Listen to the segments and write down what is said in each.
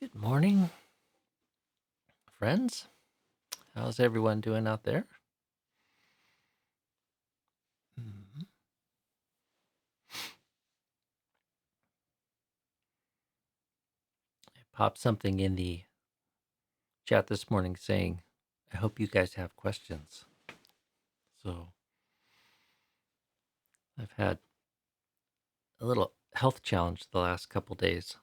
Good morning, friends. How's everyone doing out there? Mhm. I popped something in the chat this morning saying, I hope you guys have questions. So I've had a little health challenge the last couple days,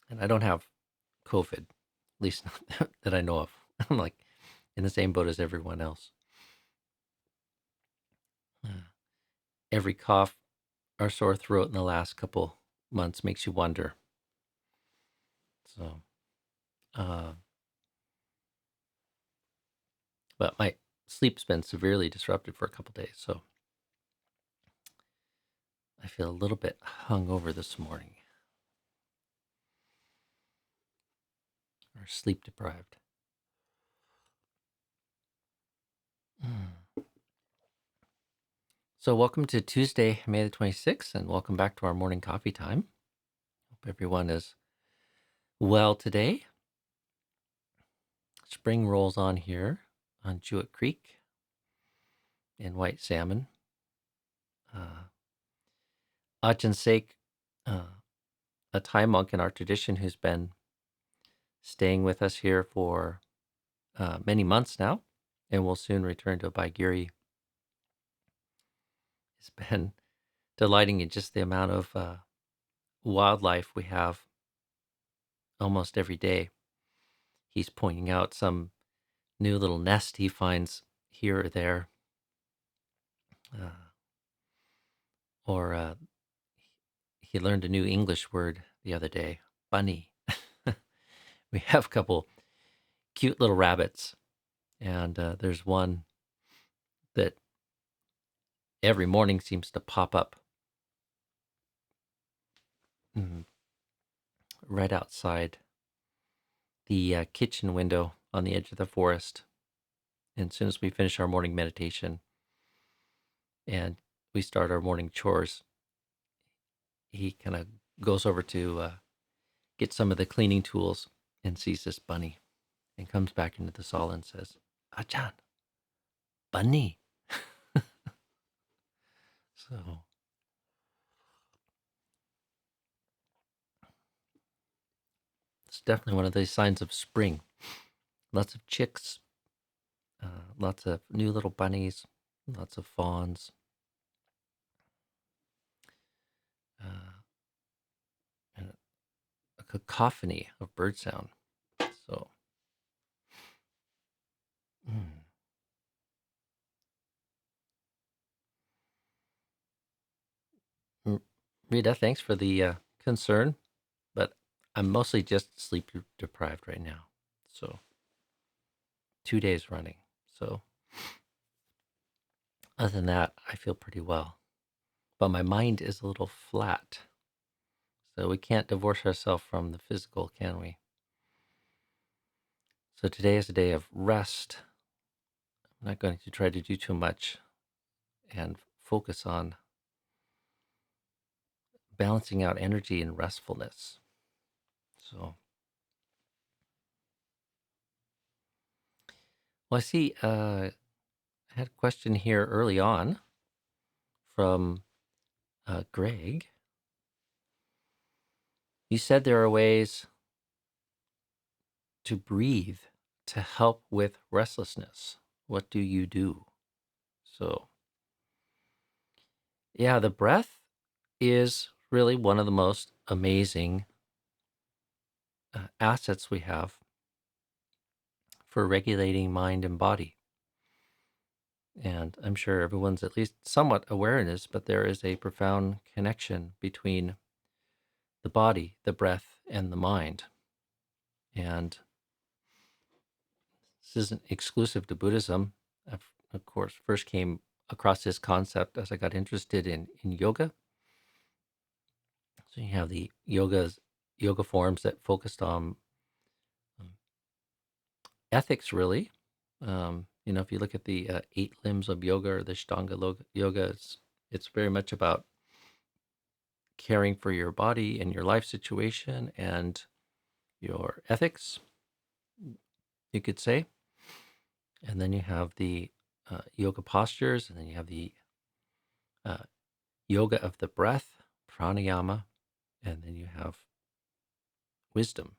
and I don't have COVID, at least not that I know of. I'm like in the same boat as everyone else. Every cough or sore throat in the last couple months makes you wonder. So, but my sleep's been severely disrupted for a couple days, so I feel a little bit hungover this morning, or sleep deprived. So welcome to Tuesday, May the 26th, and welcome back to our morning coffee time. Hope everyone is well today. Spring rolls on here on Jewett Creek in White Salmon. Ajahn Sudanto, a Thai monk in our tradition who's been staying with us here for many months now, and will soon return to Baigiri, has been delighting in just the amount of wildlife we have almost every day. He's pointing out some new little nest he finds here or there, or he learned a new English word the other day, bunny. We have a couple cute little rabbits, and there's one that every morning seems to pop up right outside the kitchen window on the edge of the forest. And as soon as we finish our morning meditation and we start our morning chores, he kind of goes over to get some of the cleaning tools and sees this bunny and comes back into the stall and says, Ajahn, bunny. So it's definitely one of those signs of spring. Lots of chicks, lots of new little bunnies, lots of fawns, and a cacophony of bird sound. So, Rita, thanks for the concern, but I'm mostly just sleep deprived right now. So 2 days running. So other than that, I feel pretty well. But my mind is a little flat. So we can't divorce ourselves from the physical, can we? So today is a day of rest. I'm not going to try to do too much and focus on balancing out energy and restfulness. So, well, I see I had a question here early on from Greg. You said there are ways to breathe to help with restlessness. What do you do? So, yeah, the breath is really one of the most amazing assets we have for regulating mind and body. And I'm sure everyone's at least somewhat aware of this, but there is a profound connection between the body, the breath, and the mind. And this isn't exclusive to Buddhism. I, of course, first came across this concept as I got interested in yoga. So you have the yoga forms that focused on um, ethics, really. If you look at the 8 limbs of yoga or the Ashtanga yoga, it's very much about caring for your body and your life situation and your ethics, you could say. And then you have the yoga postures, and then you have the uh, yoga of the breath, pranayama, and then you have wisdom.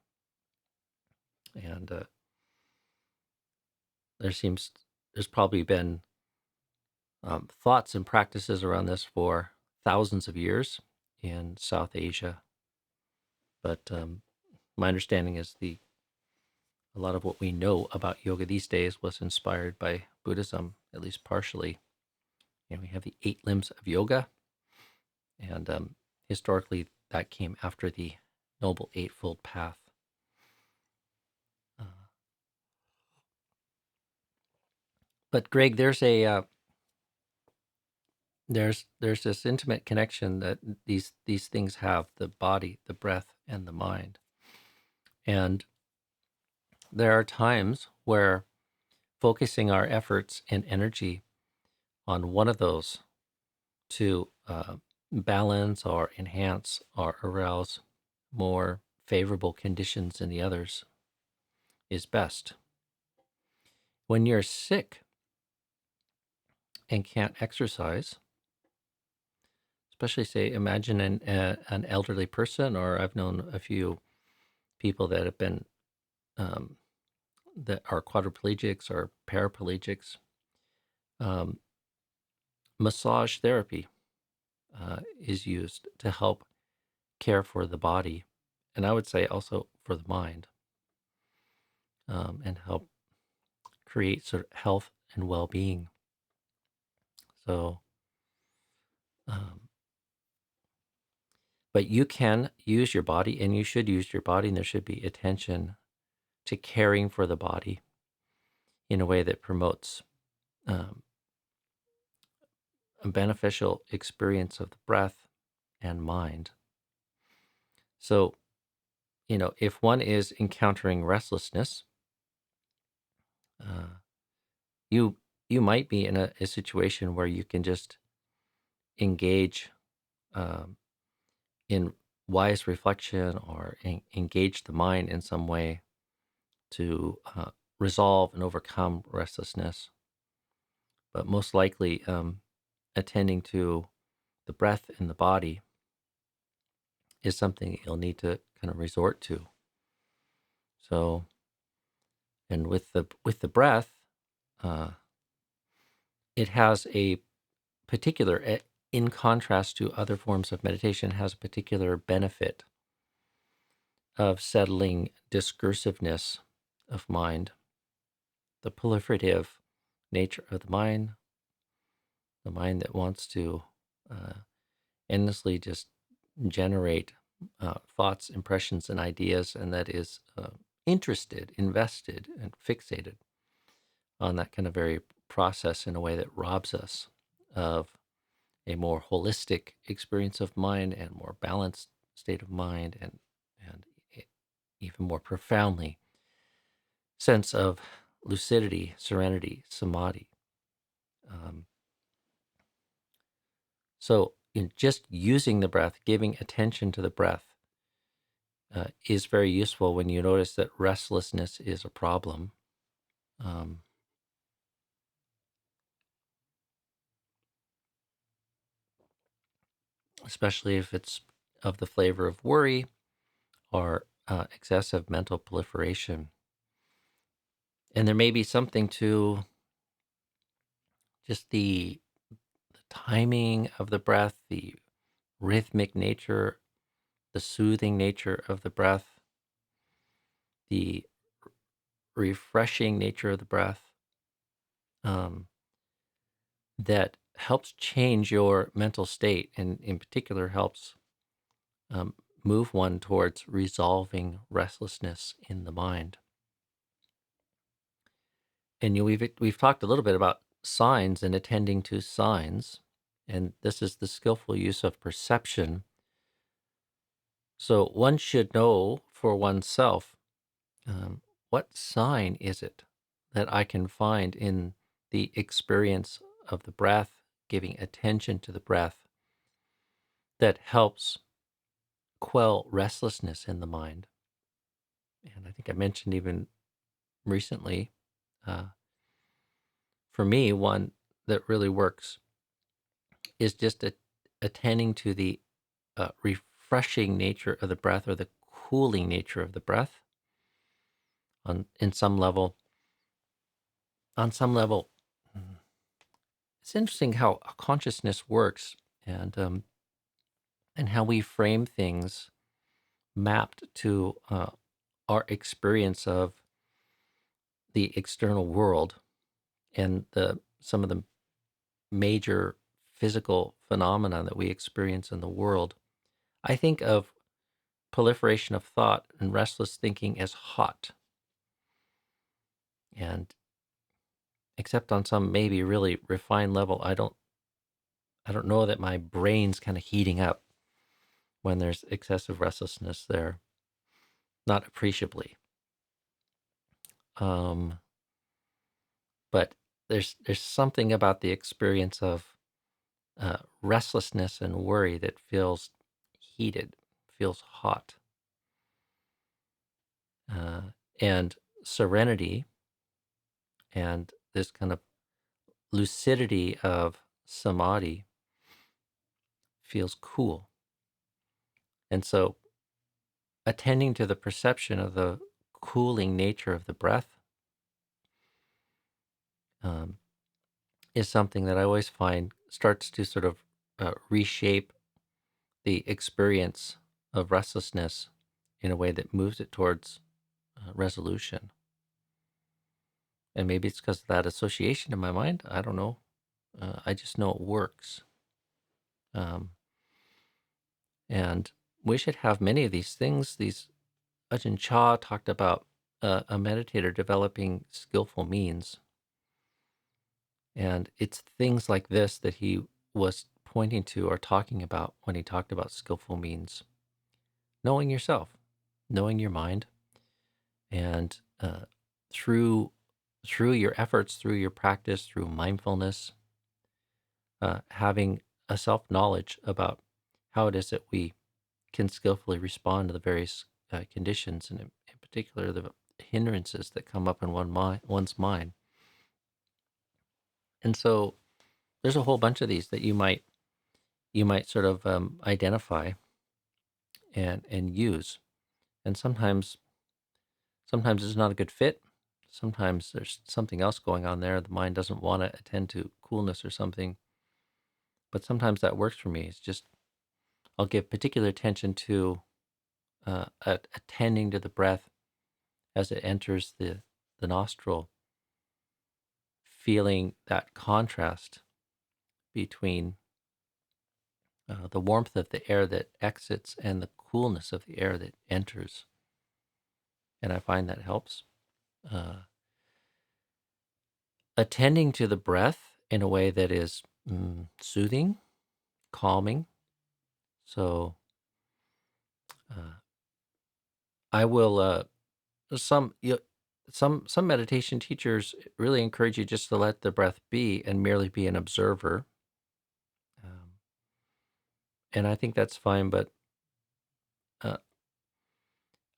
And there's probably been thoughts and practices around this for thousands of years in South Asia. But my understanding is a lot of what we know about yoga these days was inspired by Buddhism, at least partially. And we have the 8 limbs of yoga, and historically that came after the Noble Eightfold Path. Uh, but Greg, there's this intimate connection that these things have: the body, the breath, and the mind. And there are times where focusing our efforts and energy on one of those to balance or enhance or arouse more favorable conditions in the others is best. When you're sick and can't exercise, especially say, imagine an elderly person, or I've known a few people that have been that are quadriplegics or paraplegics. Massage therapy is used to help care for the body, and I would say also for the mind, and help create sort of health and well-being. So, but you can use your body, and you should use your body, and there should be attention to caring for the body in a way that promotes um, a beneficial experience of the breath and mind. So, if one is encountering restlessness, uh, you you might be in a situation where you can just engage um, in wise reflection, or engage the mind in some way to resolve and overcome restlessness. But most likely, attending to the breath and the body is something you'll need to kind of resort to. So, and with the breath, uh, it has a particular, in contrast to other forms of meditation, has a particular benefit of settling discursiveness of mind, the proliferative nature of the mind that wants to endlessly just generate thoughts, impressions, and ideas, and that is interested, invested, and fixated on that kind of very process in a way that robs us of a more holistic experience of mind and more balanced state of mind, and even more profoundly sense of lucidity, serenity, samadhi. So in just using the breath, giving attention to the breath, is very useful when you notice that restlessness is a problem. Um, Especially if it's of the flavor of worry or excessive mental proliferation. And there may be something to just the timing of the breath, the rhythmic nature, the soothing nature of the breath, the refreshing nature of the breath, um, that helps change your mental state, and in particular helps um, move one towards resolving restlessness in the mind. And we've talked a little bit about signs and attending to signs, and this is the skillful use of perception. So one should know for oneself, what sign is it that I can find in the experience of the breath, giving attention to the breath, that helps quell restlessness in the mind. And I think I mentioned even recently, uh, for me, one that really works is just attending to the refreshing nature of the breath, or the cooling nature of the breath. In some level, on some level, mm, it's interesting how consciousness works, and how we frame things mapped to our experience of the external world, and the some of the major physical phenomena that we experience in the world. I think of proliferation of thought and restless thinking as hot, and except on some maybe really refined level, I don't know that my brain's kind of heating up when there's excessive restlessness there, not appreciably. Um, but there's something about the experience of restlessness and worry that feels heated, feels hot, uh, and serenity and this kind of lucidity of samadhi feels cool. And so, attending to the perception of the cooling nature of the breath um, is something that I always find starts to sort of reshape the experience of restlessness in a way that moves it towards resolution. And maybe it's because of that association in my mind. I don't know. I just know it works. Um, and we should have many of these things. These Ajahn Chah talked about a meditator developing skillful means. And it's things like this that he was pointing to or talking about when he talked about skillful means. Knowing yourself, knowing your mind, and through your efforts, through your practice, through mindfulness, having a self-knowledge about how it is that we can skillfully respond to the various conditions, and in particular the hindrances that come up in one's mind. And so there's a whole bunch of these that you might sort of identify and use. And sometimes it's not a good fit. Sometimes there's something else going on there. The mind doesn't want to attend to coolness or something. But sometimes that works for me. It's just I'll give particular attention to attending to the breath as it enters the nostril, feeling that contrast between the warmth of the air that exits and the coolness of the air that enters. And I find that helps. Uh, Attending to the breath in a way that is soothing, calming. So uh, I will. Some you, some meditation teachers really encourage you just to let the breath be and merely be an observer. Um, and I think that's fine, but uh,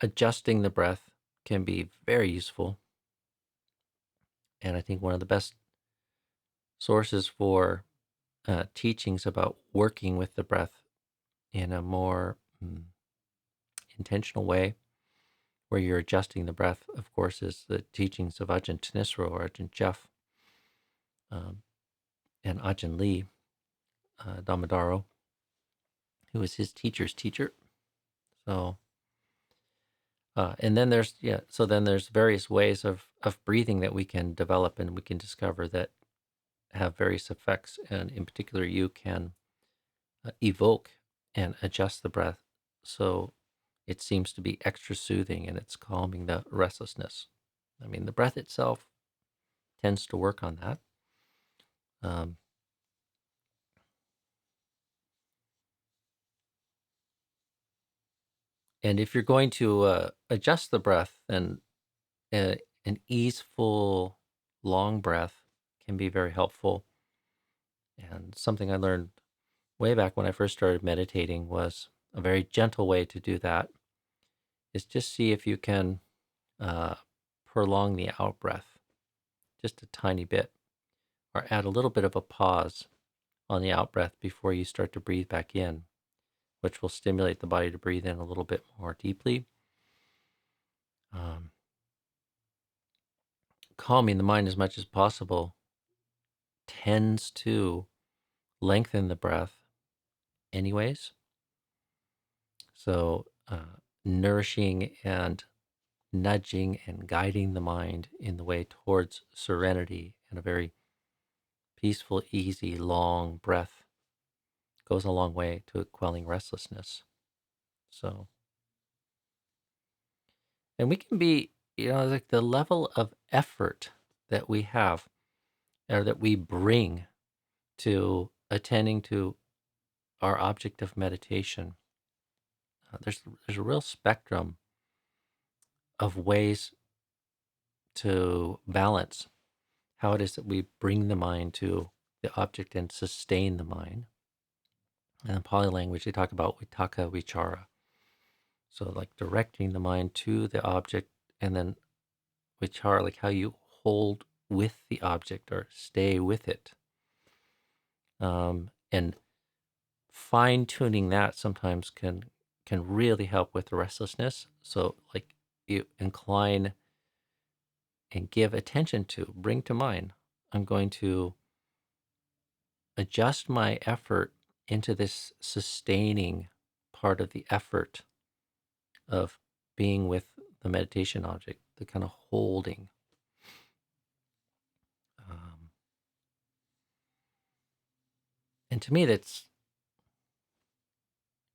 adjusting the breath can be very useful. And I think one of the best sources for teachings about working with the breath in a more intentional way, where you're adjusting the breath, of course, is the teachings of Ajahn Tanisro or Ajahn Jeff, um, and Ajahn Lee Damodaro, who was his teacher's teacher. So, and then there's various ways of breathing that we can develop and we can discover that have various effects. And in particular, you can evoke and adjust the breath so it seems to be extra soothing and it's calming the restlessness. I mean, the breath itself tends to work on that. Um, and if you're going to adjust the breath, then an easeful, long breath can be very helpful. And something I learned way back when I first started meditating was a very gentle way to do that is just see if you can uh, prolong the out breath just a tiny bit, or add a little bit of a pause on the out breath before you start to breathe back in, which will stimulate the body to breathe in a little bit more deeply. Um, Calming the mind as much as possible tends to lengthen the breath anyways. So nourishing and nudging and guiding the mind in the way towards serenity and a very peaceful, easy, long breath goes a long way to quelling restlessness. So, and we can be, like the level of effort that we have or that we bring to attending to our object of meditation. There's a real spectrum of ways to balance how it is that we bring the mind to the object and sustain the mind. And in Pali language, they talk about vitaka vichara. So like directing the mind to the object, and then vichara, like how you hold with the object or stay with it. And fine tuning that sometimes can really help with the restlessness. So like you incline and give attention to, bring to mind, I'm going to adjust my effort into this sustaining part of the effort of being with the meditation object, the kind of holding. Um, and to me, it's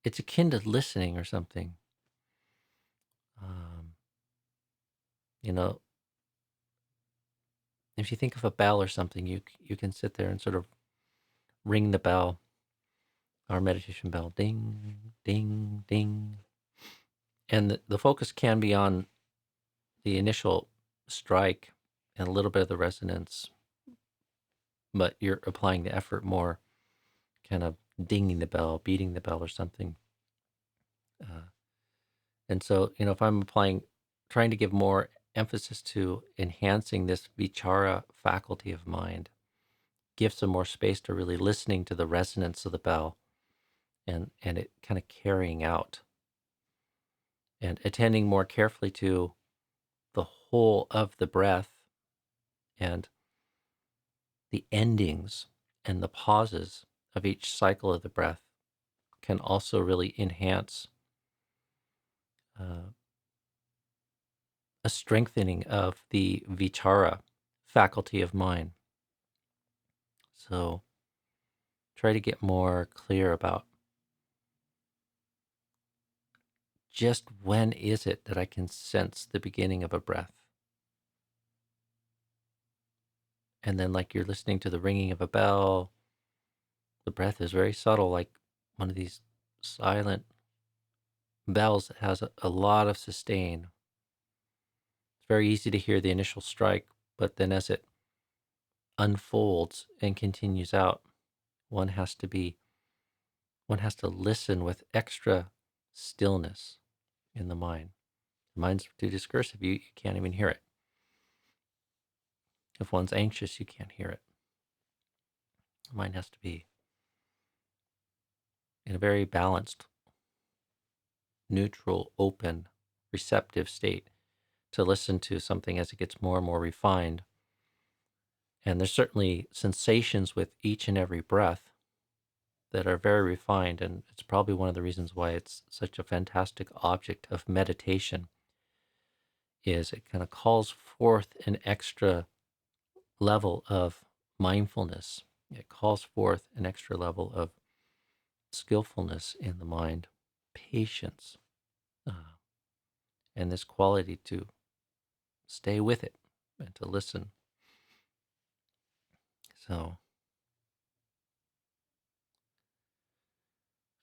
akin to listening or something. Um, you know, if you think of a bell or something, you can sit there and sort of ring the bell, our meditation bell, ding, ding, ding. And the focus can be on the initial strike and a little bit of the resonance, but you're applying the effort more, kind of dinging the bell, beating the bell or something. And so, if I'm trying to give more emphasis to enhancing this vichara faculty of mind, give some more space to really listening to the resonance of the bell and it kind of carrying out and attending more carefully to the whole of the breath and the endings and the pauses of each cycle of the breath can also really enhance uh, a strengthening of the vichara faculty of mind. So try to get more clear about just when is it that I can sense the beginning of a breath. And then like you're listening to the ringing of a bell, the breath is very subtle, like one of these silent bells that has a lot of sustain. It's very easy to hear the initial strike, but then as it unfolds and continues out, one has to listen with extra stillness in the mind. The mind's too discursive, you can't even hear it. If one's anxious, you can't hear it. The mind has to be in a very balanced, neutral, open, receptive state to listen to something as it gets more and more refined. And there's certainly sensations with each and every breath that are very refined, and it's probably one of the reasons why it's such a fantastic object of meditation is it kind of calls forth an extra level of mindfulness. It calls forth an extra level of skillfulness in the mind, patience, uh, and this quality to stay with it and to listen. So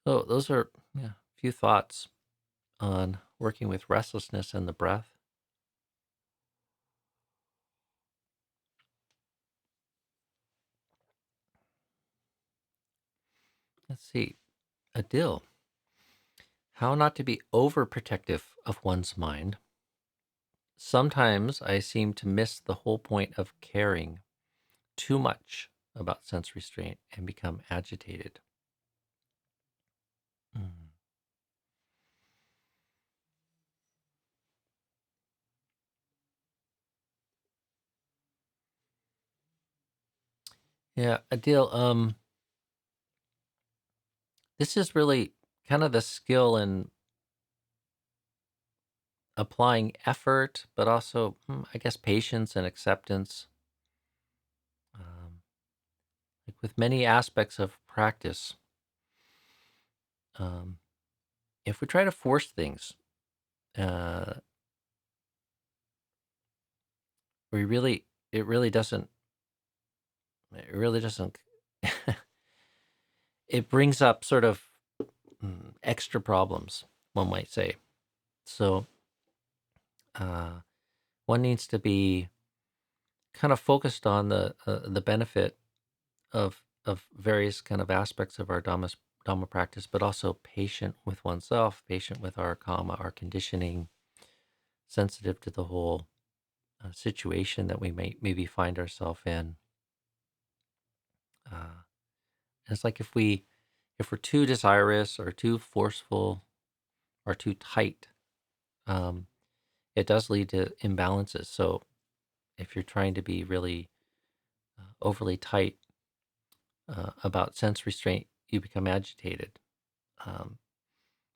those are a few thoughts on working with restlessness and the breath. Let's see, Adil, how not to be overprotective of one's mind. Sometimes I seem to miss the whole point of caring too much about sense restraint and become agitated. Mm. Yeah, Adil, this is really kind of the skill in applying effort, but also, I guess, patience and acceptance. Um, like with many aspects of practice, um, if we try to force things, uh, we really, it really doesn't, it really doesn't, it brings up sort of extra problems, one might say. So uh, one needs to be kind of focused on the benefit of various kind of aspects of our Dhamma practice, but also patient with oneself, patient with our karma, our conditioning, sensitive to the whole situation that we may maybe find ourselves in. Uh, it's like if we're too desirous or too forceful or too tight, um, it does lead to imbalances. So if you're trying to be really overly tight about sense restraint, you become agitated. Um,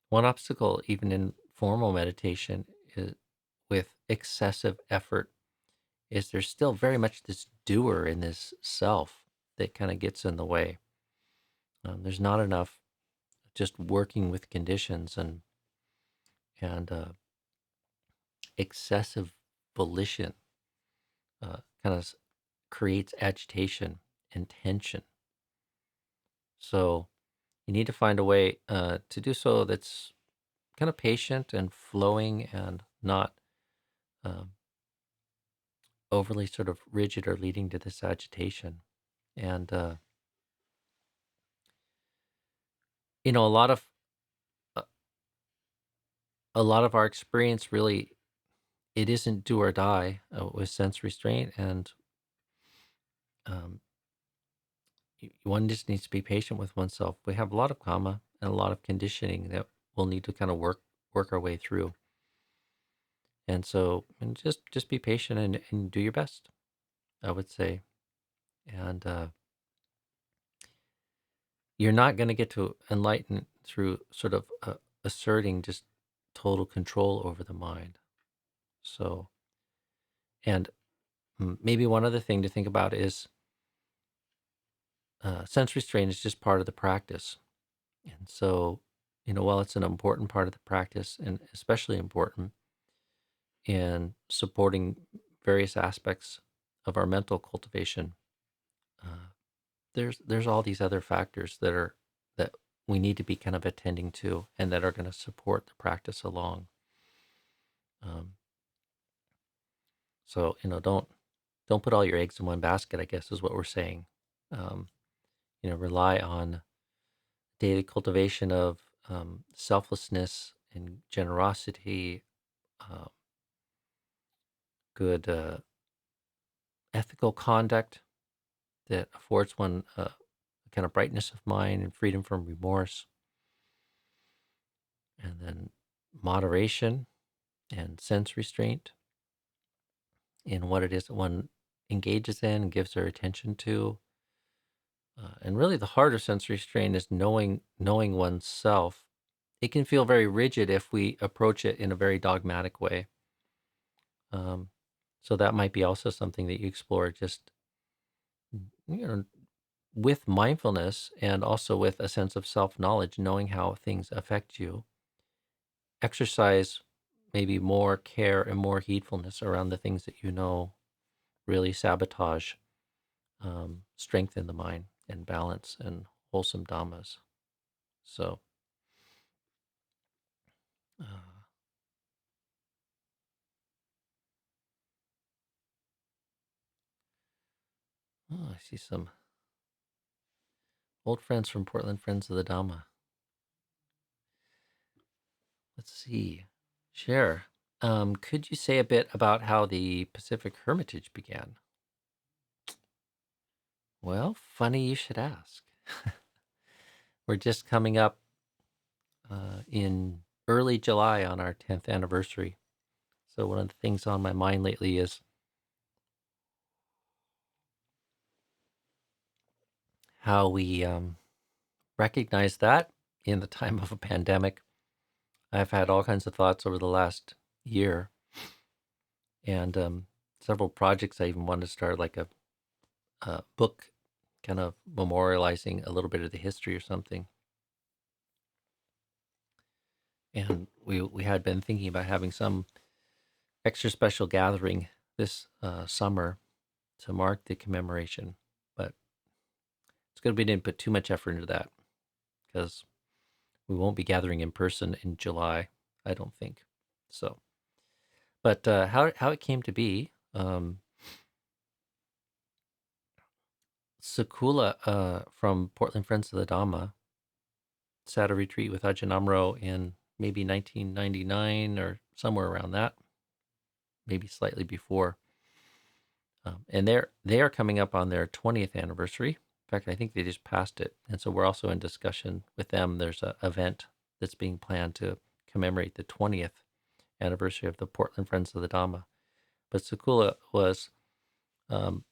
One obstacle, even in formal meditation, is with excessive effort, is there's still very much this doer in this self that kind of gets in the way. There's not enough just working with conditions and excessive volition kind of creates agitation and tension. So you need to find a way to do so that's kind of patient and flowing and not um, overly sort of rigid or leading to this agitation. And, a lot of uh, a lot of our experience really, it isn't do or die with sense restraint. And um, one just needs to be patient with oneself. We have a lot of karma and a lot of conditioning that we'll need to kind of work our way through. And so, and just be patient and do your best, I would say. And you're not going to get to enlighten through sort of asserting just total control over the mind. So, and maybe one other thing to think about is sense restraint is just part of the practice. And so, while it's an important part of the practice and especially important in supporting various aspects of our mental cultivation, uh, there's all these other factors that we need to be kind of attending to and that are going to support the practice along. Um, so don't put all your eggs in one basket, I guess is what we're saying. Um, rely on daily cultivation of selflessness and generosity, uh, good ethical conduct that affords one a kind of brightness of mind and freedom from remorse, and then moderation and sense restraint in what it is that one engages in and gives their attention to. And really, the heart of sense restraint is knowing oneself. It can feel very rigid if we approach it in a very dogmatic way. Um, so that might be also something that you explore, just you know, with mindfulness and also with a sense of self-knowledge, knowing how things affect you. Exercise maybe more care and more heedfulness around the things that really sabotage strength in the mind and balance and wholesome dhammas. So, uh, I see some old friends from Portland, Friends of the Dhamma. Let's see. Sure. Could you say a bit about how the Pacific Hermitage began? Well, funny you should ask. We're just coming up in early July on our 10th anniversary. So one of the things on my mind lately is how we recognize that in the time of a pandemic. I've had all kinds of thoughts over the last year, and several projects. I even wanted to start like a book kind of memorializing a little bit of the history or something. And we had been thinking about having some extra special gathering this summer to mark the commemoration, but it's good we didn't put too much effort into that because we won't be gathering in person in July, I don't think. So, but how it came to be, Sakula from Portland Friends of the Dhamma sat a retreat with Ajahn Amro in maybe 1999 or somewhere around that, maybe slightly before. And they are coming up on their 20th anniversary. In fact, I think they just passed it. And so we're also in discussion with them. There's an event that's being planned to commemorate the 20th anniversary of the Portland Friends of the Dhamma. But Sakula was one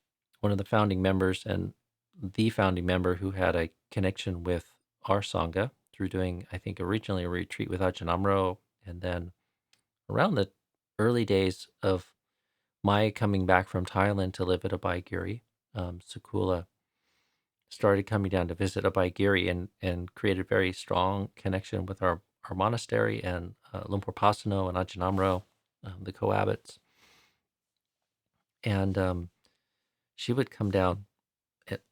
of the founding members and the founding member who had a connection with our Sangha through doing, I think, originally a retreat with Ajahn Amro. And then around the early days of my coming back from Thailand to live at Abhayagiri, Sakula started coming down to visit Abhayagiri and created a very strong connection with our monastery and Lumpur Pasano and Ajahn Amro, the co-abbots. And she would come down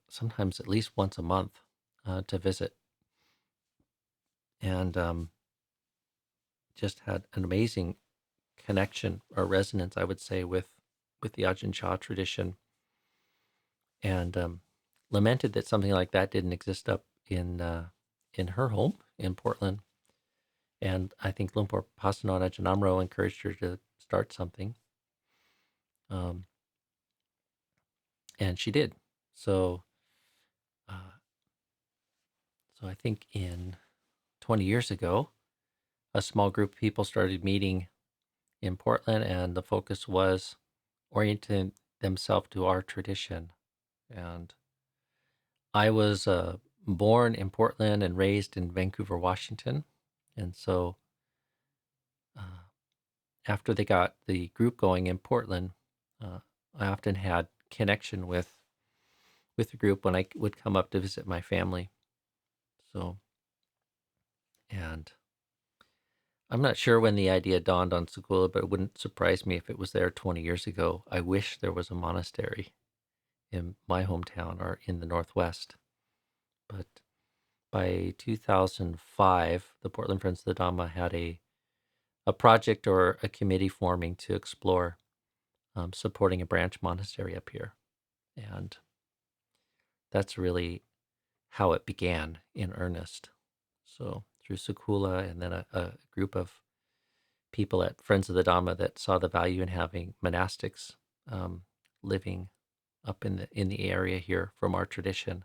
sometimes at least once a month to visit, and just had an amazing connection or resonance, I would say, with the Ajahn Chah tradition, and lamented that something like that didn't exist up in her home in Portland. And I think Lumpur Pasano and Ajahn Amro encouraged her to start something, and she did. So, so I think in 20 years ago, a small group of people started meeting in Portland, and the focus was orienting themselves to our tradition. And I was born in Portland and raised in Vancouver, Washington. And so after they got the group going in Portland, I often had connection with the group when I would come up to visit my family. So, and I'm not sure when the idea dawned on Sakula, but it wouldn't surprise me if it was there 20 years ago. I wish there was a monastery in my hometown or in the Northwest. But by 2005, the Portland Friends of the Dhamma had a project or a committee forming to explore supporting a branch monastery up here. And that's really how it began in earnest. So through Sakula and then a group of people at Friends of the Dhamma that saw the value in having monastics living up in the area here from our tradition.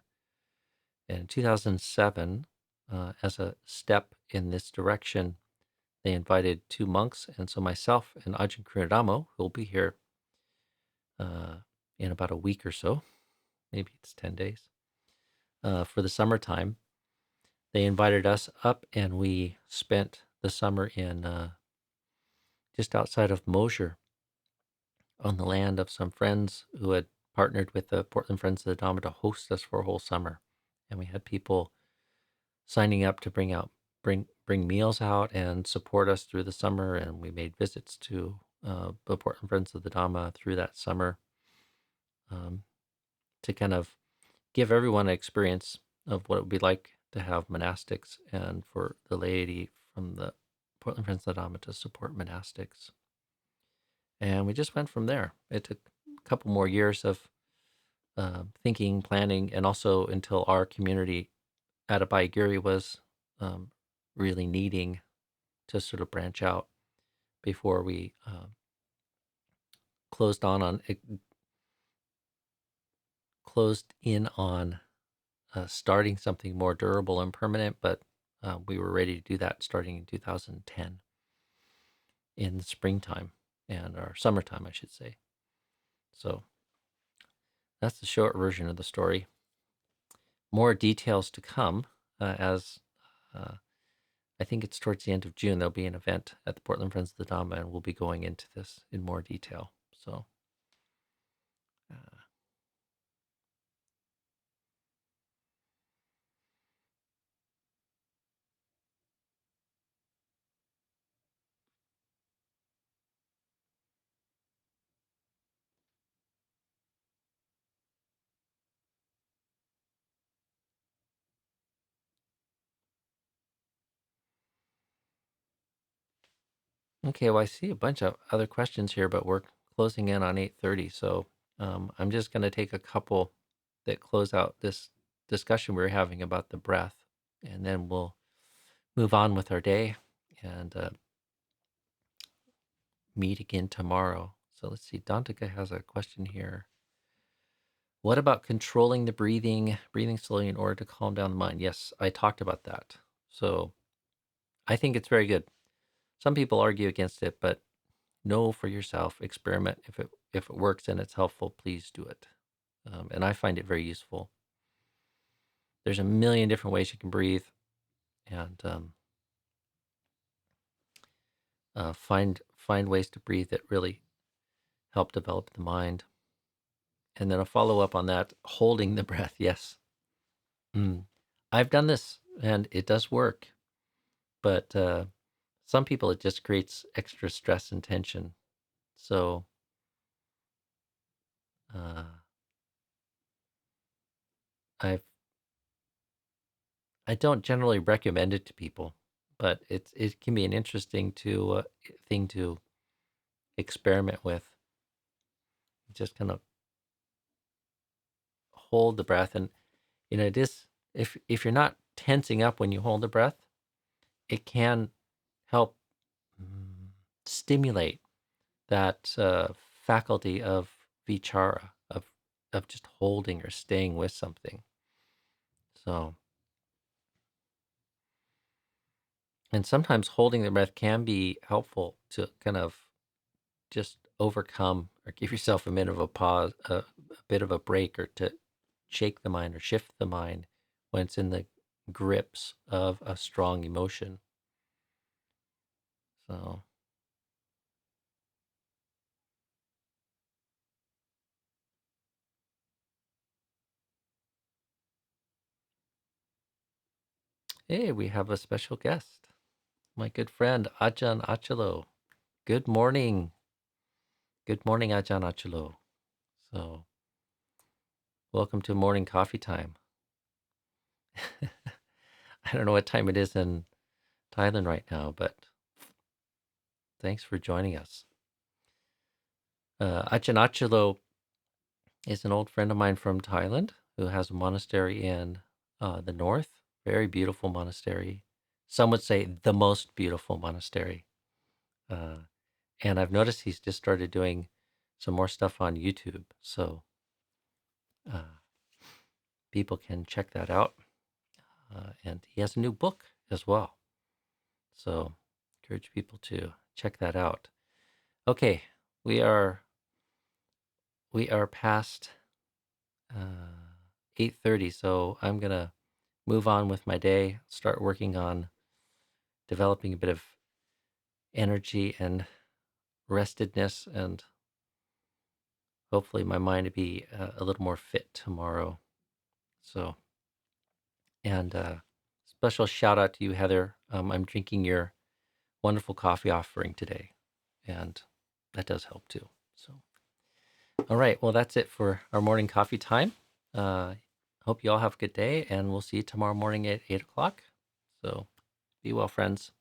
And in 2007, as a step in this direction, they invited two monks, and so myself and Ajahn Krunadamo, who will be here in about a week or so, maybe it's 10 days, for the summertime. They invited us up, and we spent the summer in just outside of Mosier on the land of some friends who had partnered with the Portland Friends of the Dhamma to host us for a whole summer. And we had people signing up to bring meals out and support us through the summer. And we made visits to the Portland Friends of the Dhamma through that summer to kind of give everyone an experience of what it would be like to have monastics and for the laity from the Portland Friends of the Dhamma to support monastics. And we just went from there. It took a couple more years of thinking, planning, and also until our community at Abhayagiri was really needing to sort of branch out before we closed in on starting something more durable and permanent, but we were ready to do that starting in 2010 in the springtime or summertime, I should say. So that's the short version of the story. More details to come as I think it's towards the end of June. There'll be an event at the Portland Friends of the Dhamma, and we'll be going into this in more detail. So okay, well, I see a bunch of other questions here, but we're closing in on 8:30, so I'm just going to take a couple that close out this discussion we were having about the breath, and then we'll move on with our day and meet again tomorrow. So let's see, Dantika has a question here. What about controlling the breathing slowly in order to calm down the mind? Yes, I talked about that. So I think it's very good. Some people argue against it, but know for yourself, experiment. If it works and it's helpful, please do it. And I find it very useful. There's a million different ways you can breathe, and find ways to breathe that really help develop the mind. And then a follow up on that, holding the breath. Yes, I've done this, and it does work. But some people, it just creates extra stress and tension. So I don't generally recommend it to people, but it can be an interesting thing to experiment with. Just kind of hold the breath, and it is, if you're not tensing up when you hold the breath, it can help stimulate that faculty of vichara, of just holding or staying with something. So, and sometimes holding the breath can be helpful to kind of just overcome or give yourself a minute of a pause, a bit of a break, or to shake the mind or shift the mind when it's in the grips of a strong emotion. So, hey, we have a special guest, my good friend Ajahn Achalo. Good morning. Good morning, Ajahn Achalo. So, welcome to morning coffee time. I don't know what time it is in Thailand right now, but thanks for joining us. Ajahn Achalo is an old friend of mine from Thailand who has a monastery in the north. Very beautiful monastery. Some would say the most beautiful monastery. And I've noticed he's just started doing some more stuff on YouTube. So people can check that out. And he has a new book as well. So encourage people to check that out. Okay, we are past 8:30, so I'm gonna move on with my day, start working on developing a bit of energy and restedness, and hopefully my mind to be a little more fit tomorrow. So, and special shout out to you, Heather. I'm drinking your wonderful coffee offering today, and that does help too. So, all right, well, that's it for our morning coffee time. Hope you all have a good day, and we'll see you tomorrow morning at 8 o'clock. So, be well, friends.